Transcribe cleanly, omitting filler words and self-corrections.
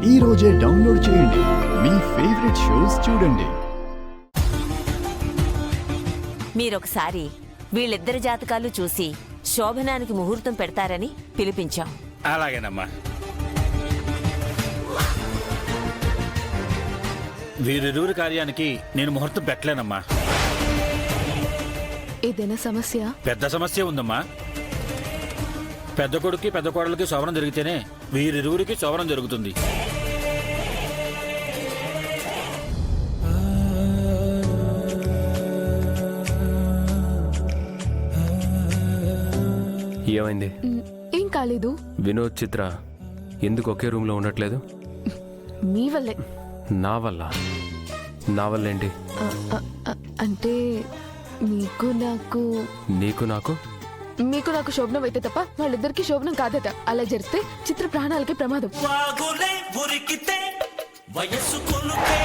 ఈ రోజే డౌన్లోడ్ చేయండి. మీ ఫేవరెట్ షోస్ చూడండి. మీరొకసారి వీళ్ళిద్దరి జాతకాలు చూసి శోభనానికి ముహూర్తం పెడతారని పిలిపించాం. అలాగేనమ్మా. వీరిరువురి కార్యానికి నేను ముహూర్తం పెట్టలేనమ్మా. ఏదైనా సమస్య? పెద్ద సమస్య ఉందమ్మా. పెద్ద కొడుక్కి పెద్ద కోడలకి శోభనం జరిగితేనే వీరిరువురికి శోభనం జరుగుతుంది. ఏమైంది? ఏం కాలేదు. వినోద్, చిత్ర ఎందుకు ఒకే రూమ్ లో ఉండట్లేదు? మీ వల్లే. నా వల్ల? నా వల్ల ఏంటి? అంటే మీకు నాకు మీకు నాకు శోభనం అయితే తప్ప వాళ్ళిద్దరికి శోభనం కాదట. అలా జరిగితే చిత్ర ప్రాణాలకి ప్రమాదం. వయసు కొలుకే